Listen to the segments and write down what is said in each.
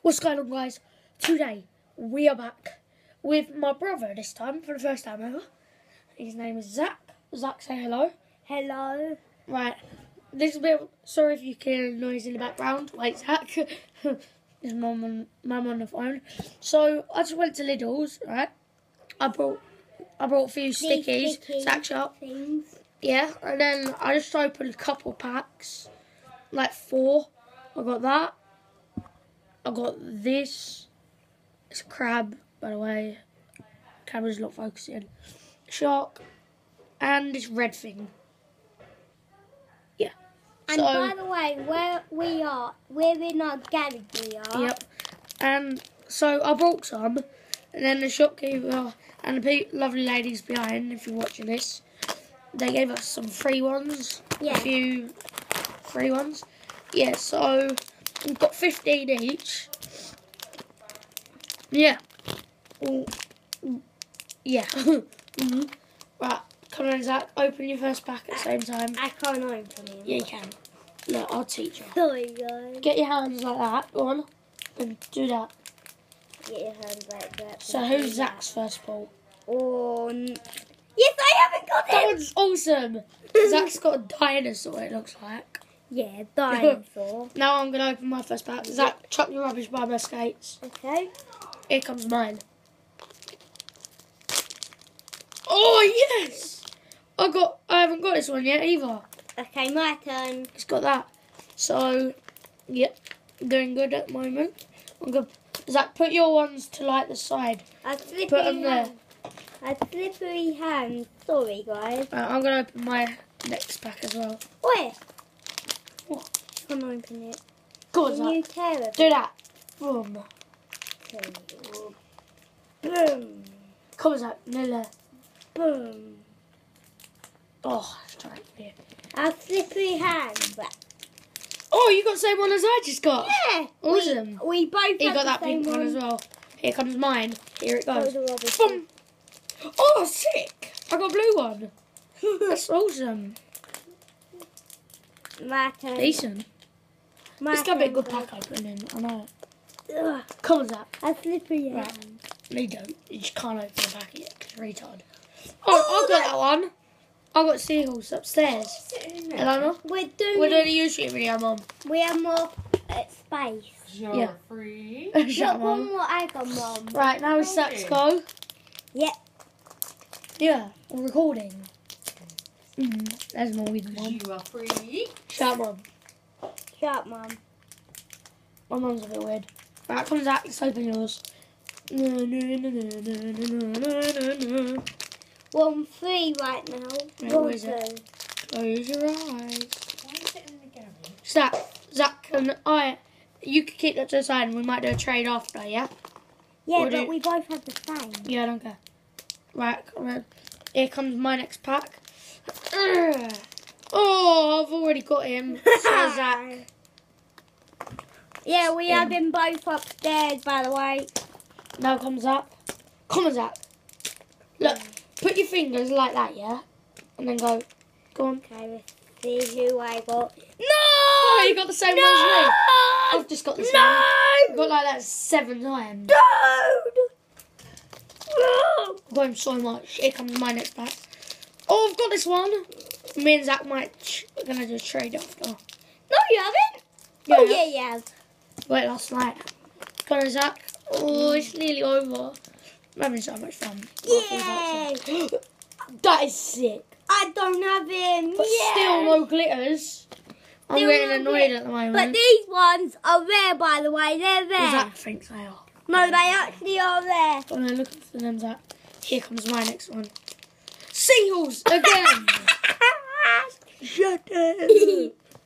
What's going on, guys? Today we are back with my brother this time, for the first time ever. His name is Zach. Zach, say hello. Hello. Right, this is a bit, sorry if you hear noise in the background. Wait, Zach. His mum on the phone. So I just went to Lidl's, right? I brought a few Stikeez, Zach shop. Things. Yeah, and then I just opened a couple packs, like 4. I got that. I got this. It's a crab, by the way. Camera's not focusing. Shark. And this red thing. Yeah. And by the way, where we are, we're in our garage here. Yep. And so I brought some. And then the shopkeeper and the lovely ladies behind, if you're watching this, they gave us some free ones. Yeah. A few free ones. Yeah, so we've got 15 each. Yeah. Yeah. Right, come on, Zach. Open your first pack at the same time. I can't open it. Yeah, you can. Look, I'll teach you. Sorry, guys. Get your hands like that. Go on. And do that. Get your hands like that. So who's Zach's first ball? Oh, yes, I haven't got That it. one's awesome. Zach's got a dinosaur, it looks like. Yeah, dinosaur. Now I'm going to open my first pack. Zach, chuck your rubbish by my skates. Okay. Here comes mine. Oh, yes! I haven't got this one yet either. Okay, my turn. It's got that. So, yep, doing good at the moment. I'm good. Zach, put your ones to like the side. A slippery Put them there. hand. A slippery hand. Sorry, guys. I'm going to open my next pack as well. Where? What? Can't open it. Go on, Can you Zach. tear it? Do that. Boom. Boom. Come on, Zach. Nearly. Boom. Oh, it's trying here. A slippery hand. Oh, you got the same one as I just got. Yeah. Awesome. We both You have got the that same pink one as well. Here comes mine. Here it goes. Oh, the rubbish Boom. Oh, sick. I got a blue one. That's awesome. My turn. Decent. My It's going to be a good turn. pack opening. I know. Ugh. Come on, Zach. A slippery Right. hand. No, you don't. You just can't open the packet yet because you're retard. Oh, I got that one. I got seagulls upstairs. Hello? We're We're doing a YouTube video, Mum. We have more space. You're Yeah. free. Shut up, Look, one Mum. more I got, Mum. Right, now it's Zach's go. Yeah. Yeah, we're recording. There's more with Mum. You are free. Shut up, Mum. Shut up, Mum. My mum's a bit weird. Right, come Zach, let's open yours. No. 1-3 right now. Right, One, where is it? two. Close your eyes. Why is it in the garage? Zach and you can keep that to the side and we might do a trade after, yeah? Yeah, Or but we both have the same. Yeah, I don't care. Right, come on. Here comes my next pack. Oh, I've already got him. So Zach. Yeah, we have him both upstairs, by the way. Now comes Zach. Come on, Zach. Look, put your fingers like that, yeah? And then go. Go on. Okay, let's see who I got. No! You got the same one as me. I've just got this one. I've got like that 7 times. No! I've got him so much. Here comes my next pack. Oh, I've got this one. Me and Zach might gonna do a trade after. No, you haven't. Yeah. Oh, yeah, you have. Wait, last night. Come on, Zach. Oh, it's nearly over. I'm having so much fun. Yay! That is sick. I don't have him. But yeah. still no glitters. I'm Still getting no annoyed glitter. at the moment. But these ones are rare, by the way. They're there. Zach thinks they are. No, they actually are there. Oh no, looking for them, Zach. Here comes my next one. Seagulls again. Shut up.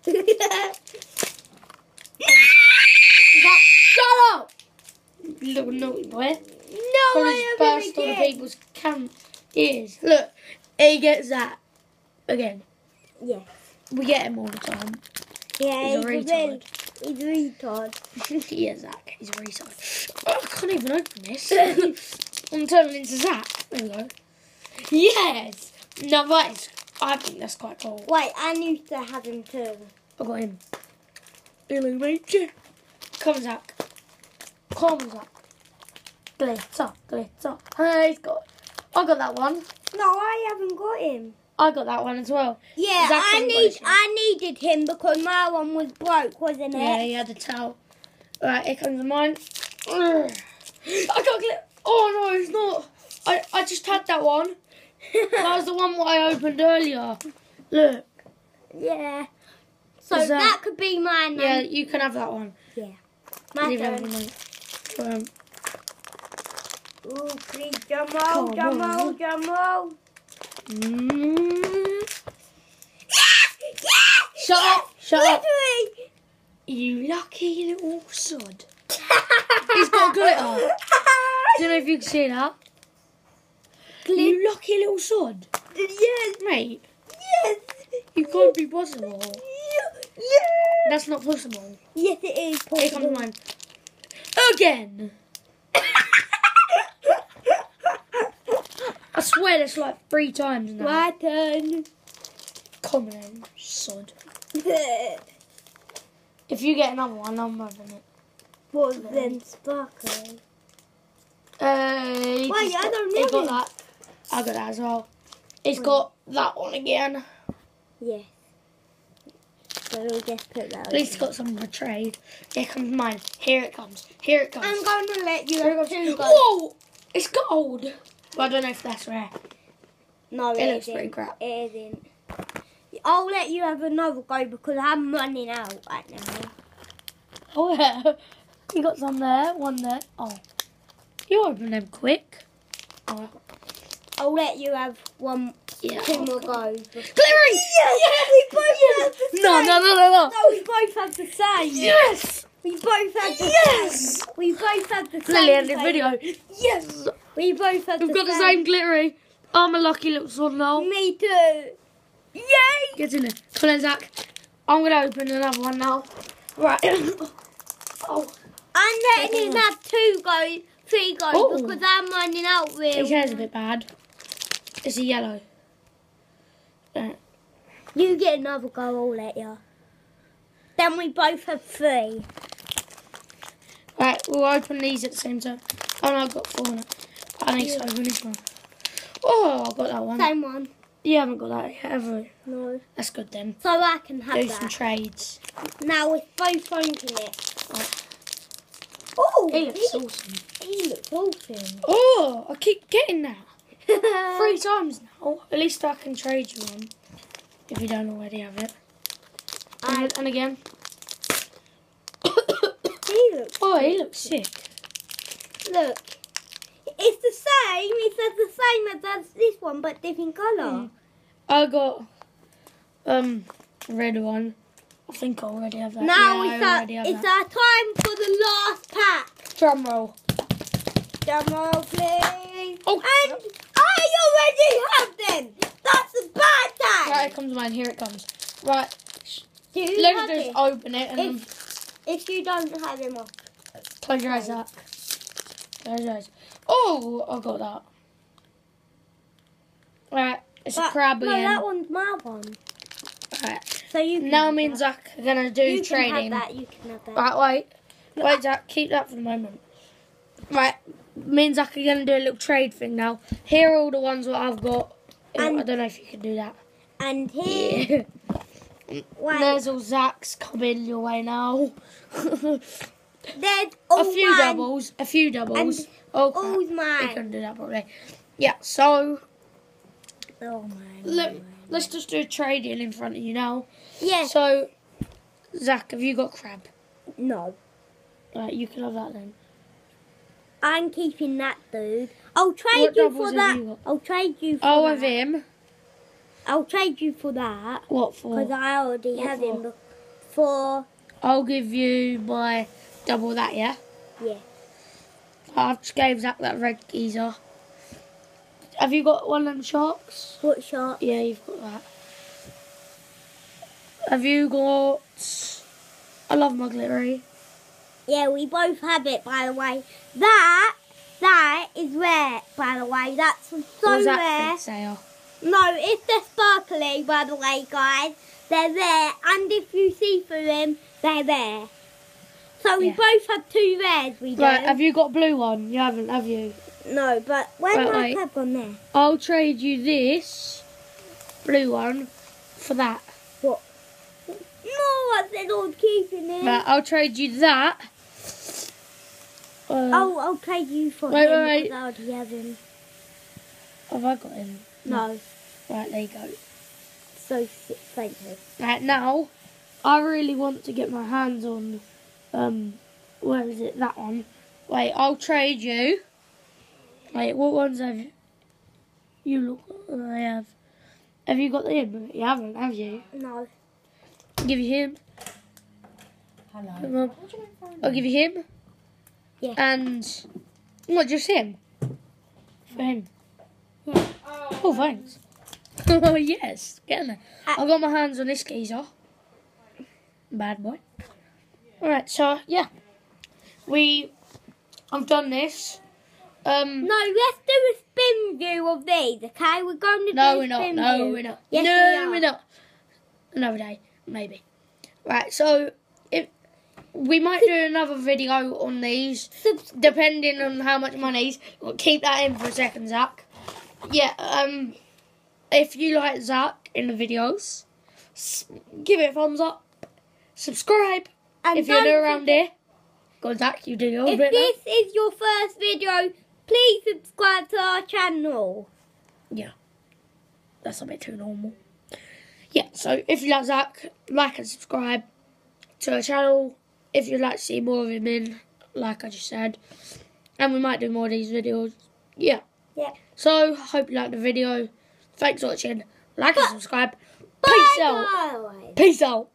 Zach, shut up. You little naughty boy. No, Probably I just haven't burst all the again. people's ears. Look, he gets that again. Yeah. We get him all the time. Yeah, He's a retard. He's a retard. Yeah, Zach, he's a retard. Oh, I can't even open this. I'm turning into Zach. There we go. Yes! Now that is, I think that's quite cool. Wait, I used to have him too. I got him. Hello, mate. Come, Zach. Come on, Zach. Glitter, glitter. Hey, I got that one. No, I haven't got him. I got that one as well. Yeah, Zach hasn't got his yet. I needed him because my one was broke, wasn't it? Yeah, he had a towel. Right, here comes mine. I got glitter. Oh no, it's not. I just had that one. That was the one what I opened earlier. Look. Yeah. So Is that could be mine then. Yeah, you can have that one. Yeah. My Leave turn. everything. Ooh, please, drum roll, drum roll, drum roll. Shut up! Shut up! Glittery. You lucky little sod. He's got glitter. Don't know if you can see that. You lucky little sod. Yes. Mate, Yes. you can't be possible. Yes. That's not possible. Yes, it is possible. Here comes mine. Again! I swear that's like 3 times now. My turn. Come on, sod. If you get another one, I'm having it. What then, sparkle? Wait, I don't He know got it. that. I got that as well. He's got that one again. Yes. So we'll just put that At least he's got some for trade. Here comes mine. Here it comes. Here it comes. I'm going to let you Here it have comes. 2 goes. Whoa! It's gold. But I don't know if that's rare. No, It it looks isn't. pretty crap. It isn't. I'll let you have another go because I'm running out right now. Oh yeah. You got some there. One there. Oh. You open them quick. Oh. I'll let you have Yeah. 2 more goes. Glittery! Yes! We both have the same. No. No, we both have the same. Yes! We both have the Yes! same. We both have the same. Lily ended same. video. Yes! We both have We've got the same glittery. I'm a lucky little son now. Me too. Yay! Get in there. Come on, Zach. I'm going to open another one now. Right. Oh. I'm letting him have 2 goes, 3 goes Oh. because I'm running out with. His hair's a bit bad. It's a yellow. You get another go, I'll let you. Then we both have 3. Right, we'll open these at the same time. Oh no, I've got 4 in it. I need to open this one. Oh, I got that one. Same one. You haven't got that yet, have we? No. That's good then. So I can have Do that. some trades. Now we're both opening it. Oh, He looks awesome. He looks awesome. Oh, I keep getting that. 3 times now. At least I can trade you one. If you don't already have it. And again. He looks. Oh, he looks sick. Look. It's the same. It says the same as this one, but different colour. I got red one. I think I already have that. Now yeah, I already have it's that. our time for the last pack. Drum roll. Drum roll, please. Oh. And I already have them. That's a bad time. Right, here comes mine. Here it comes. Right. Do you Let's have just it? open it and If you don't have them off. close your eyes, Zach. Close your eyes. Oh, I got that. Right, it's a crab No, again. that one's my one. Right. So you can Now have me and that. Zach are gonna do You trading. can have that. You can have that. Right, wait, Zach, keep that for the moment. Right, me and Zach are gonna do a little trade thing now. Here are all the ones that I've got. And- I don't know if you can do that. And here, wait, There's all Zach's coming your way now. there's all A few mine. doubles. A few doubles. And Oh, all's crap. We mine. couldn't do that probably. Yeah, so Oh mine. let's just do trading in front of you now. Yeah. So, Zach, have you got crab? No. Right, you can have that then. I'm keeping that, dude. I'll trade What you doubles for have that. you got? I'll trade you for Oh, that. of him. I'll trade you for that. What for? Because I already What have for? him for. I'll give you my double that, yeah? Yeah. I've just gave Zach that red geezer. Have you got one of them sharks? What shot? Yeah, you've got that. Have you got... I love my glittery. Yeah, we both have it, by the way. That is rare, by the way. That's so What was rare. that think they are? No, if they're sparkly, by the way, guys, they're there. And if you see through them, they're there. So we Yeah. both have 2 reds, we do. Right, have you got a blue one? You haven't, have you? No, but where's Right, my wait. tab gone there? I'll trade you this blue one for that. What? No, I said I was keeping it. Right, I'll trade you that. I'll trade you for Wait, him wait, because I already have him. Have I got him? No. Right, there you go. So, thank you. Right, now, I really want to get my hands on, where is it? That one. Wait, I'll trade you. Wait, what ones have you look? I have. Have you got him? You haven't, have you? No. Give you him. Hello. Come on. What do you want from I'll give you him. Yeah. And what? Just him. For him. Yeah. Oh, thanks. Oh yes, get in there. I got my hands on this geezer. Bad boy. All right, so yeah, I've done this. No, let's do a spin view of these, okay? We're going to No, do we're a not. spin No, view. we're not. Yes, No, we we're are. not. Another day, maybe. Right, so if we might do another video on these, depending on how much money's. We'll keep that in for a second, Zach. Yeah. If you like Zach in the videos, give it a thumbs up. Subscribe And if you're don't new around here. Go on, Zach, you do your If bit now. this is your first video, please subscribe to our channel. Yeah, that's a bit too normal. Yeah, so if you like Zach, like and subscribe to our channel. If you'd like to see more of him in, like I just said. And we might do more of these videos. Yeah. Yeah. So, hope you liked the video. Thanks for watching. Like and subscribe. Bye, Peace out. guys. Peace out.